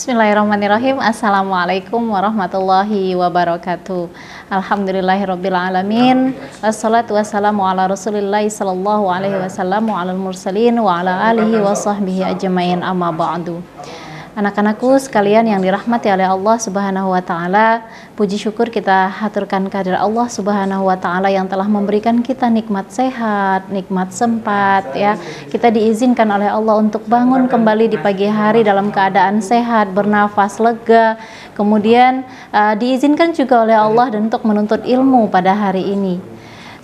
Bismillahirrahmanirrahim. Assalamualaikum warahmatullahi wabarakatuh. Alhamdulillahirabbil alamin. Wassalatu wassalamu ala Rasulillahi sallallahu alaihi wasallam wa alal mursalin wa ala alihi wa sahbihi ajmain, amma ba'du. Anak-anakku sekalian yang dirahmati oleh Allah Subhanahu wa taala, puji syukur kita haturkan kehadirat Allah Subhanahu wa taala yang telah memberikan kita nikmat sehat, nikmat sempat ya. Kita diizinkan oleh Allah untuk bangun kembali di pagi hari dalam keadaan sehat, bernafas lega. Kemudian diizinkan juga oleh Allah dan untuk menuntut ilmu pada hari ini.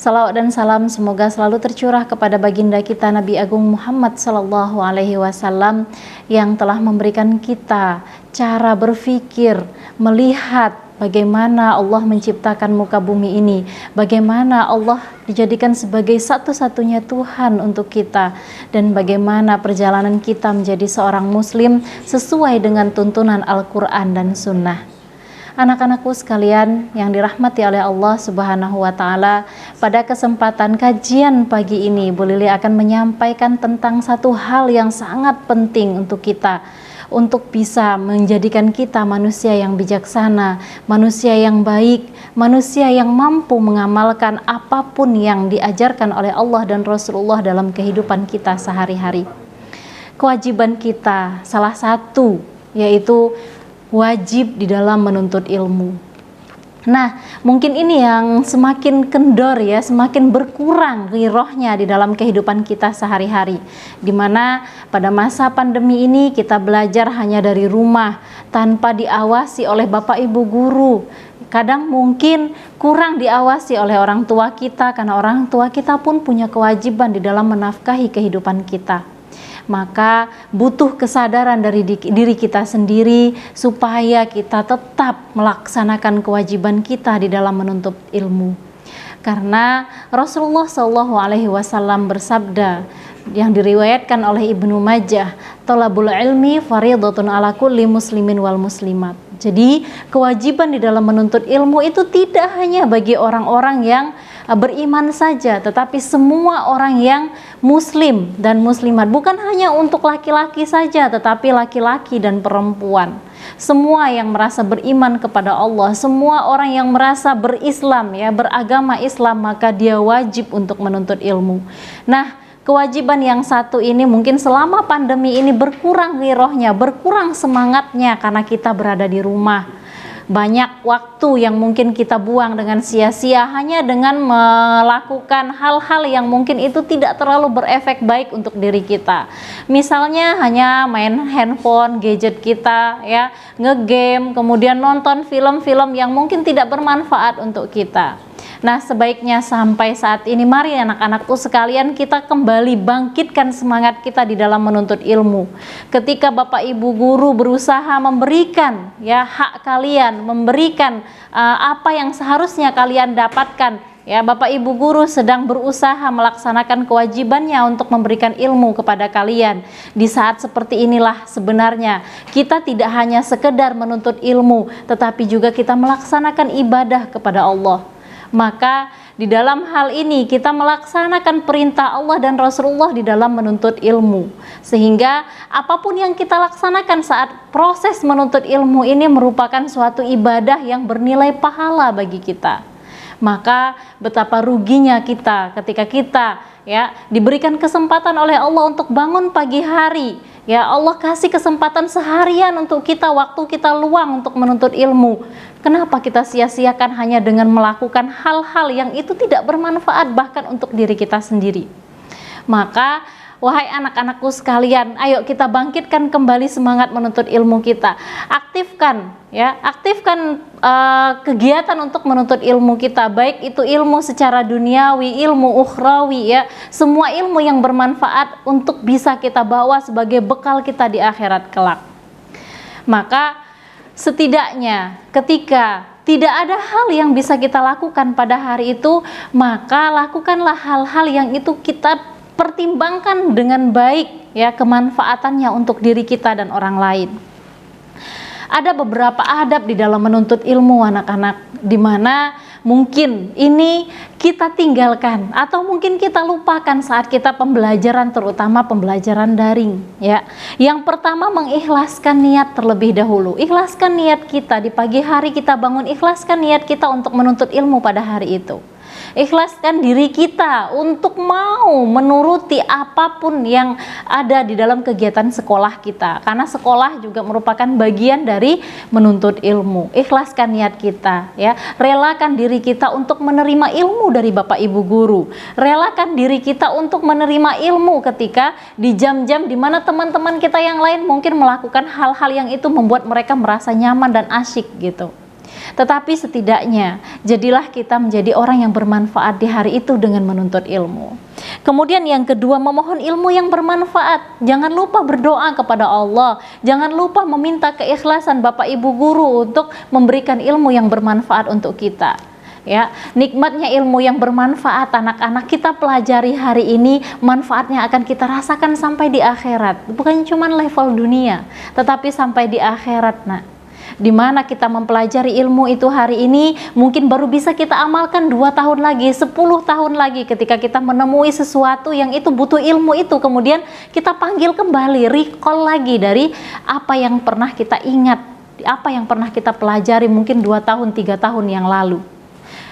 Salawat dan salam semoga selalu tercurah kepada baginda kita Nabi Agung Muhammad sallallahu alaihi wasallam yang telah memberikan kita cara berpikir, melihat bagaimana Allah menciptakan muka bumi ini, bagaimana Allah dijadikan sebagai satu-satunya Tuhan untuk kita, dan bagaimana perjalanan kita menjadi seorang muslim sesuai dengan tuntunan Al-Quran dan Sunnah. Anak-anakku sekalian yang dirahmati oleh Allah Subhanahu wa taala, pada kesempatan kajian pagi ini Bu Lili akan menyampaikan tentang satu hal yang sangat penting untuk kita, untuk bisa menjadikan kita manusia yang bijaksana, manusia yang baik, manusia yang mampu mengamalkan apapun yang diajarkan oleh Allah dan Rasulullah dalam kehidupan kita sehari-hari. Kewajiban kita salah satu yaitu wajib di dalam menuntut ilmu. Nah, mungkin ini yang semakin kendor ya, semakin berkurang ghirohnya di dalam kehidupan kita sehari-hari. Dimana pada masa pandemi ini kita belajar hanya dari rumah, tanpa diawasi oleh bapak ibu guru. Kadang mungkin kurang diawasi oleh orang tua kita, karena orang tua kita pun punya kewajiban di dalam menafkahi kehidupan kita. Maka butuh kesadaran dari diri kita sendiri supaya kita tetap melaksanakan kewajiban kita di dalam menuntut ilmu. Karena Rasulullah SAW bersabda yang diriwayatkan oleh Ibnu Majah, "Thalabul ilmi fardhatun ala kulli muslimin wal muslimat." Jadi kewajiban di dalam menuntut ilmu itu tidak hanya bagi orang-orang yang beriman saja, tetapi semua orang yang muslim dan muslimat, bukan hanya untuk laki-laki saja, tetapi laki-laki dan perempuan. Semua yang merasa beriman kepada Allah, semua orang yang merasa berislam ya, beragama Islam, maka dia wajib untuk menuntut ilmu. Nah, kewajiban yang satu ini mungkin selama pandemi ini berkurang ghirohnya, berkurang semangatnya karena kita berada di rumah. Banyak waktu yang mungkin kita buang dengan sia-sia hanya dengan melakukan hal-hal yang mungkin itu tidak terlalu berefek baik untuk diri kita. Misalnya hanya main handphone, gadget kita ya, ngegame, kemudian nonton film-film yang mungkin tidak bermanfaat untuk kita. Nah, sebaiknya sampai saat ini mari anak-anakku sekalian kita kembali bangkitkan semangat kita di dalam menuntut ilmu. Ketika Bapak Ibu guru berusaha memberikan ya hak kalian, memberikan apa yang seharusnya kalian dapatkan, ya Bapak Ibu guru sedang berusaha melaksanakan kewajibannya untuk memberikan ilmu kepada kalian. Di saat seperti inilah sebenarnya kita tidak hanya sekedar menuntut ilmu, tetapi juga kita melaksanakan ibadah kepada Allah. Maka di dalam hal ini kita melaksanakan perintah Allah dan Rasulullah di dalam menuntut ilmu, sehingga apapun yang kita laksanakan saat proses menuntut ilmu ini merupakan suatu ibadah yang bernilai pahala bagi kita. Maka betapa ruginya kita ketika kita ya diberikan kesempatan oleh Allah untuk bangun pagi hari. Ya Allah kasih kesempatan seharian untuk kita, waktu kita luang untuk menuntut ilmu. Kenapa kita sia-siakan hanya dengan melakukan hal-hal yang itu tidak bermanfaat bahkan untuk diri kita sendiri? Maka wahai anak-anakku sekalian, ayo kita bangkitkan kembali semangat menuntut ilmu kita. Aktifkan kegiatan untuk menuntut ilmu kita, baik itu ilmu secara duniawi, ilmu ukhrawi ya, semua ilmu yang bermanfaat untuk bisa kita bawa sebagai bekal kita di akhirat kelak. Maka setidaknya ketika tidak ada hal yang bisa kita lakukan pada hari itu, maka lakukanlah hal-hal yang itu kita pertimbangkan dengan baik ya kemanfaatannya untuk diri kita dan orang lain. Ada beberapa adab di dalam menuntut ilmu anak-anak, di mana mungkin ini kita tinggalkan atau mungkin kita lupakan saat kita pembelajaran, terutama pembelajaran daring ya. Yang pertama, mengikhlaskan niat terlebih dahulu. Ikhlaskan niat kita di pagi hari kita bangun, ikhlaskan niat kita untuk menuntut ilmu pada hari itu. Ikhlaskan diri kita untuk mau menuruti apapun yang ada di dalam kegiatan sekolah kita, karena sekolah juga merupakan bagian dari menuntut ilmu. Ikhlaskan niat kita ya, relakan diri kita untuk menerima ilmu dari Bapak Ibu guru, relakan diri kita untuk menerima ilmu ketika di jam-jam di mana teman-teman kita yang lain mungkin melakukan hal-hal yang itu membuat mereka merasa nyaman dan asyik gitu. Tetapi setidaknya jadilah kita menjadi orang yang bermanfaat di hari itu dengan menuntut ilmu. Kemudian yang kedua, memohon ilmu yang bermanfaat. Jangan lupa berdoa kepada Allah. Jangan lupa meminta keikhlasan Bapak Ibu guru untuk memberikan ilmu yang bermanfaat untuk kita. Ya, nikmatnya ilmu yang bermanfaat anak-anak kita pelajari hari ini, manfaatnya akan kita rasakan sampai di akhirat. Bukan cuma level dunia, tetapi sampai di akhirat, nak. Di mana kita mempelajari ilmu itu hari ini mungkin baru bisa kita amalkan 2 tahun lagi, 10 tahun lagi ketika kita menemui sesuatu yang itu butuh ilmu itu, kemudian kita panggil kembali, recall lagi dari apa yang pernah kita ingat, apa yang pernah kita pelajari mungkin 2 tahun, 3 tahun yang lalu,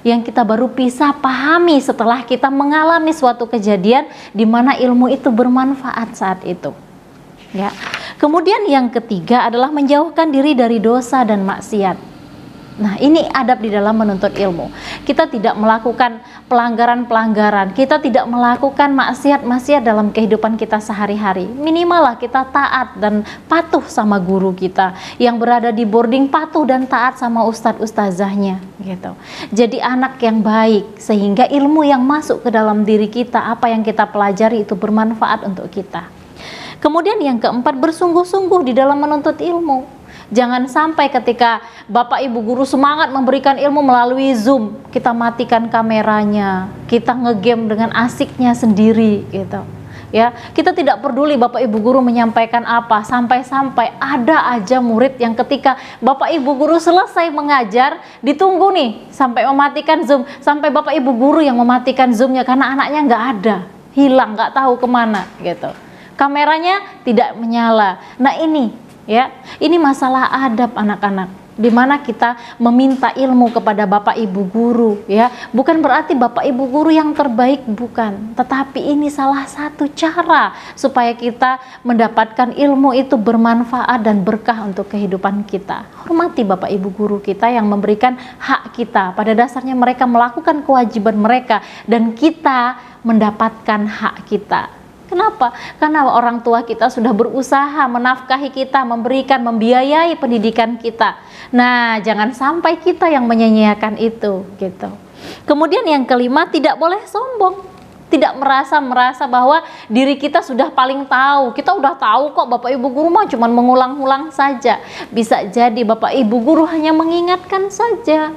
yang kita baru bisa pahami setelah kita mengalami suatu kejadian di mana ilmu itu bermanfaat saat itu. Ya. Kemudian yang ketiga adalah menjauhkan diri dari dosa dan maksiat. Nah, ini adab di dalam menuntut ilmu. Kita tidak melakukan pelanggaran-pelanggaran, kita tidak melakukan maksiat-maksiat dalam kehidupan kita sehari-hari. Minimal lah kita taat dan patuh sama guru kita, yang berada di boarding patuh dan taat sama ustadz-ustazahnya gitu. Jadi anak yang baik, sehingga ilmu yang masuk ke dalam diri kita, apa yang kita pelajari itu bermanfaat untuk kita. Kemudian yang keempat, bersungguh-sungguh di dalam menuntut ilmu. Jangan sampai ketika Bapak Ibu guru semangat memberikan ilmu melalui Zoom, kita matikan kameranya, kita ngegame dengan asiknya sendiri gitu. Ya, kita tidak peduli Bapak Ibu guru menyampaikan apa, sampai-sampai ada aja murid yang ketika Bapak Ibu guru selesai mengajar, ditunggu nih sampai mematikan Zoom, sampai Bapak Ibu guru yang mematikan Zoom-nya karena anaknya nggak ada, hilang, nggak tahu kemana gitu. Kameranya tidak menyala. Nah ini ya, ini masalah adab anak-anak, di mana kita meminta ilmu kepada Bapak Ibu guru ya. Bukan berarti Bapak Ibu guru yang terbaik, bukan, tetapi ini salah satu cara supaya kita mendapatkan ilmu itu bermanfaat dan berkah untuk kehidupan kita. Hormati Bapak Ibu guru kita yang memberikan hak kita. Pada dasarnya mereka melakukan kewajiban mereka dan kita mendapatkan hak kita. Kenapa? Karena orang tua kita sudah berusaha menafkahi kita, memberikan, membiayai pendidikan kita. Nah, jangan sampai kita yang menyia-nyiakan itu, gitu. Kemudian yang kelima, tidak boleh sombong. Tidak merasa bahwa diri kita sudah paling tahu. Kita udah tahu kok, Bapak Ibu guru mah cuma mengulang-ulang saja. Bisa jadi Bapak Ibu guru hanya mengingatkan saja.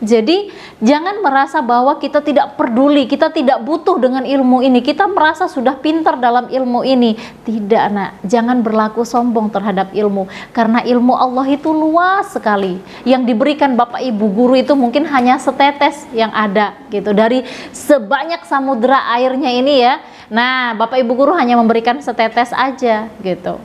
Jadi jangan merasa bahwa kita tidak peduli, kita tidak butuh dengan ilmu ini, kita merasa sudah pintar dalam ilmu ini. Tidak, nak, jangan berlaku sombong terhadap ilmu, karena ilmu Allah itu luas sekali. Yang diberikan Bapak Ibu guru itu mungkin hanya setetes yang ada gitu, dari sebanyak samudera airnya ini ya. Nah, Bapak Ibu guru hanya memberikan setetes aja gitu.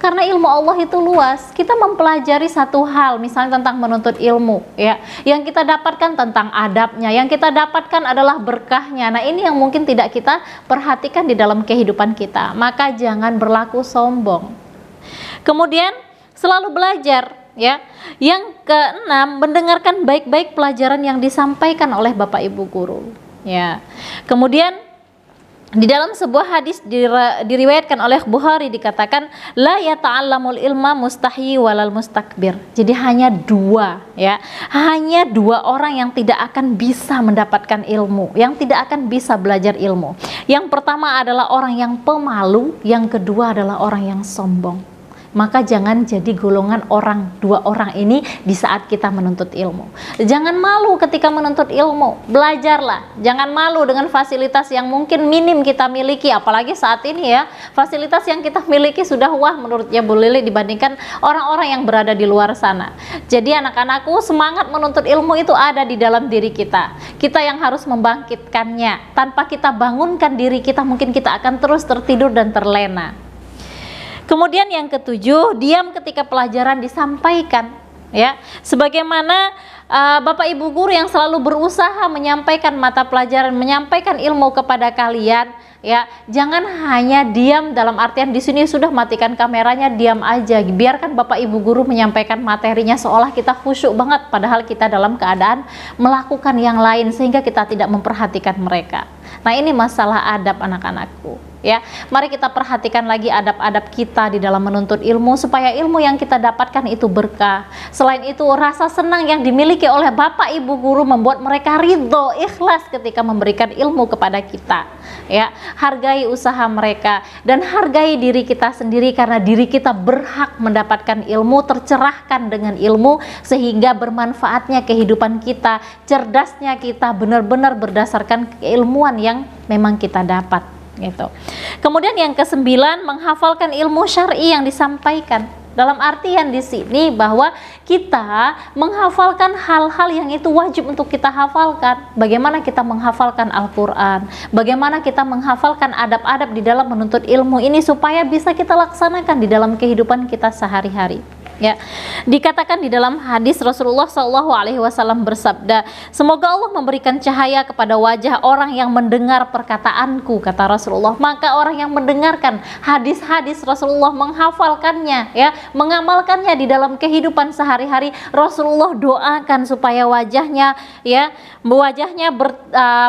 Karena ilmu Allah itu luas, kita mempelajari satu hal, misalnya tentang menuntut ilmu ya, yang kita dapatkan tentang adabnya, yang kita dapatkan adalah berkahnya. Nah, ini yang mungkin tidak kita perhatikan di dalam kehidupan kita, maka jangan berlaku sombong. Kemudian selalu belajar ya. Yang keenam, mendengarkan baik-baik pelajaran yang disampaikan oleh Bapak Ibu guru ya. Kemudian di dalam sebuah hadis diriwayatkan oleh Bukhari dikatakan, la yata'allamul ilma mustahyi walal mustakbir. Jadi hanya dua ya, hanya dua orang yang tidak akan bisa mendapatkan ilmu, yang tidak akan bisa belajar ilmu. Yang pertama adalah orang yang pemalu, yang kedua adalah orang yang sombong. maka jangan jadi golongan dua orang ini di saat kita menuntut ilmu. Jangan malu ketika menuntut ilmu, belajarlah. Jangan malu dengan fasilitas yang mungkin minim kita miliki, apalagi saat ini ya, fasilitas yang kita miliki sudah wah menurutnya Bu Lili dibandingkan orang-orang yang berada di luar sana. Jadi anak-anakku, semangat menuntut ilmu itu ada di dalam diri kita. Kita yang harus membangkitkannya. Tanpa kita bangunkan diri kita, mungkin kita akan terus tertidur dan terlena. Kemudian yang ketujuh, diam ketika pelajaran disampaikan, ya. Sebagaimana Bapak Ibu guru yang selalu berusaha menyampaikan mata pelajaran, menyampaikan ilmu kepada kalian, ya. Jangan hanya diam dalam artian di sini sudah matikan kameranya, diam aja. Biarkan Bapak Ibu guru menyampaikan materinya seolah kita khusyuk banget, padahal kita dalam keadaan melakukan yang lain sehingga kita tidak memperhatikan mereka. Nah, ini masalah adab anak-anakku, ya. Mari kita perhatikan lagi adab-adab kita di dalam menuntut ilmu supaya ilmu yang kita dapatkan itu berkah. Selain itu, rasa senang yang dimiliki oleh Bapak Ibu guru membuat mereka ridho, ikhlas ketika memberikan ilmu kepada kita, ya. Hargai usaha mereka dan hargai diri kita sendiri karena diri kita berhak mendapatkan ilmu, tercerahkan dengan ilmu sehingga bermanfaatnya kehidupan kita, cerdasnya kita benar-benar berdasarkan keilmuan yang memang kita dapat, gitu. Kemudian yang kesembilan, menghafalkan ilmu syar'i yang disampaikan. Dalam artian di sini bahwa kita menghafalkan hal-hal yang itu wajib untuk kita hafalkan. Bagaimana kita menghafalkan Al-Quran, bagaimana kita menghafalkan adab-adab di dalam menuntut ilmu ini supaya bisa kita laksanakan di dalam kehidupan kita sehari-hari. Ya, dikatakan di dalam hadis Rasulullah SAW bersabda, semoga Allah memberikan cahaya kepada wajah orang yang mendengar perkataanku, kata Rasulullah. Maka orang yang mendengarkan hadis-hadis Rasulullah, menghafalkannya, ya, mengamalkannya di dalam kehidupan sehari-hari, Rasulullah doakan supaya wajahnya, ya,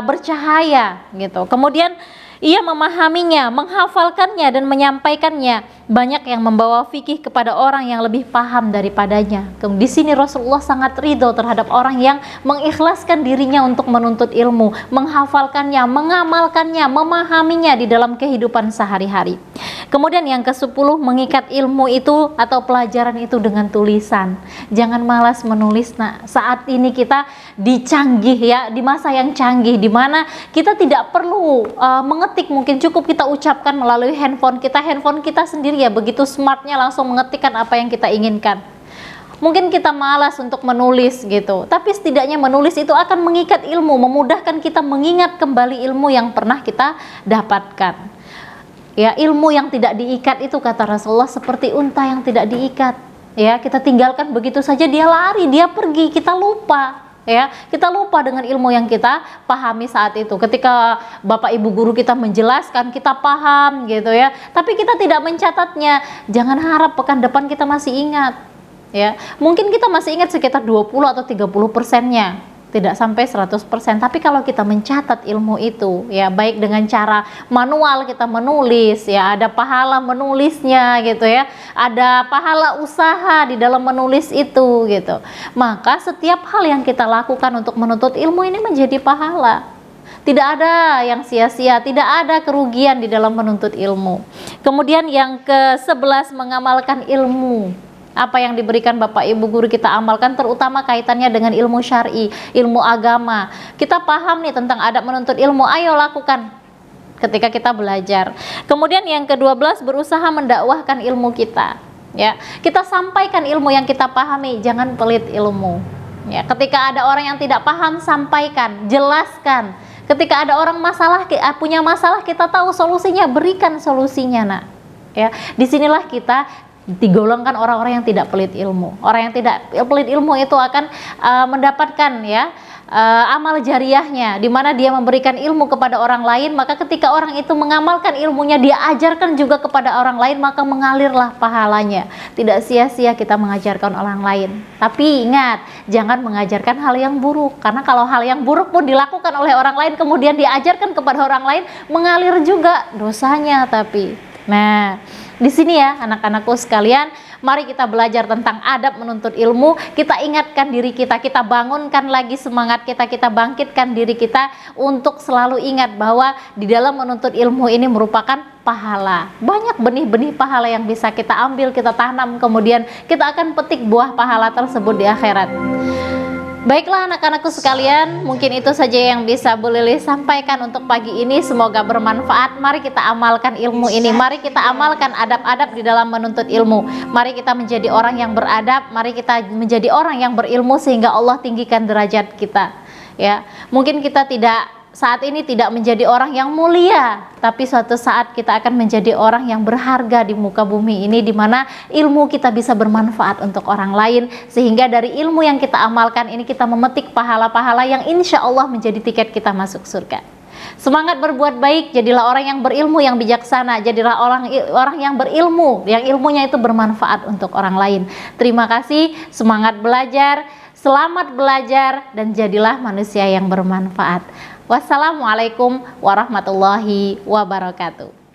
bercahaya, gitu. Kemudian ia memahaminya, menghafalkannya dan menyampaikannya. Banyak yang membawa fikih kepada orang yang lebih paham daripadanya. Di sini Rasulullah sangat ridho terhadap orang yang mengikhlaskan dirinya untuk menuntut ilmu, menghafalkannya, mengamalkannya, memahaminya di dalam kehidupan sehari-hari. Kemudian yang ke-10, mengikat ilmu itu atau pelajaran itu dengan tulisan. Jangan malas menulis. Nah, saat ini kita dicanggih, ya, di masa yang canggih di mana kita tidak perlu mengetik, mungkin cukup kita ucapkan melalui handphone kita sendiri, ya, begitu smartnya langsung mengetikkan apa yang kita inginkan. Mungkin kita malas untuk menulis gitu, tapi setidaknya menulis itu akan mengikat ilmu, memudahkan kita mengingat kembali ilmu yang pernah kita dapatkan. Ya, ilmu yang tidak diikat itu, kata Rasulullah, seperti unta yang tidak diikat. Ya, kita tinggalkan begitu saja, dia lari, dia pergi, kita lupa. Ya, kita lupa dengan ilmu yang kita pahami saat itu. Ketika Bapak Ibu guru kita menjelaskan, kita paham gitu, ya. Tapi kita tidak mencatatnya. Jangan harap pekan depan kita masih ingat. Ya, mungkin kita masih ingat sekitar 20 atau 30%-nya. Tidak sampai 100%. Tapi kalau kita mencatat ilmu itu, ya, baik dengan cara manual kita menulis, ya, ada pahala menulisnya gitu, ya, ada pahala usaha di dalam menulis itu gitu, maka setiap hal yang kita lakukan untuk menuntut ilmu ini menjadi pahala. Tidak ada yang sia-sia, tidak ada kerugian di dalam menuntut ilmu. Kemudian yang ke-11, mengamalkan ilmu. Apa yang diberikan Bapak Ibu guru kita amalkan, terutama kaitannya dengan ilmu syar'i, ilmu agama. Kita paham nih tentang adab menuntut ilmu, ayo lakukan ketika kita belajar. Kemudian yang ke-12, berusaha mendakwahkan ilmu kita. Ya, kita sampaikan ilmu yang kita pahami, jangan pelit ilmu. Ya, ketika ada orang yang tidak paham, sampaikan, jelaskan. Ketika ada orang punya masalah, kita tahu solusinya, berikan solusinya, nak. Ya, disinilah kita digolongkan orang-orang yang tidak pelit ilmu. Orang yang tidak pelit ilmu itu akan mendapatkan, ya, amal jariahnya, di mana dia memberikan ilmu kepada orang lain, maka ketika orang itu mengamalkan ilmunya, dia ajarkan juga kepada orang lain, maka mengalirlah pahalanya. Tidak sia-sia kita mengajarkan orang lain. Tapi ingat, jangan mengajarkan hal yang buruk, karena kalau hal yang buruk pun dilakukan oleh orang lain kemudian diajarkan kepada orang lain, mengalir juga dosanya. Tapi nah, di sini, ya, anak-anakku sekalian, Mari kita belajar tentang adab menuntut ilmu, kita ingatkan diri kita, kita bangunkan lagi semangat kita, kita bangkitkan diri kita untuk selalu ingat bahwa di dalam menuntut ilmu ini merupakan pahala. Banyak benih-benih pahala yang bisa kita ambil, kita tanam, kemudian kita akan petik buah pahala tersebut di akhirat. Baiklah anak-anakku sekalian, mungkin itu saja yang bisa Bu Lili sampaikan untuk pagi ini. Semoga bermanfaat. Mari kita amalkan ilmu ini. Mari kita amalkan adab-adab di dalam menuntut ilmu. Mari kita menjadi orang yang beradab. Mari kita menjadi orang yang berilmu sehingga Allah tinggikan derajat kita. Ya, mungkin kita saat ini tidak menjadi orang yang mulia, tapi suatu saat kita akan menjadi orang yang berharga di muka bumi ini, di mana ilmu kita bisa bermanfaat untuk orang lain, sehingga dari ilmu yang kita amalkan ini kita memetik pahala-pahala yang insya Allah menjadi tiket kita masuk surga. Semangat berbuat baik, jadilah orang yang berilmu, yang bijaksana, jadilah orang yang berilmu, yang ilmunya itu bermanfaat untuk orang lain. Terima kasih, semangat belajar, selamat belajar, dan jadilah manusia yang bermanfaat. Wassalamualaikum warahmatullahi wabarakatuh.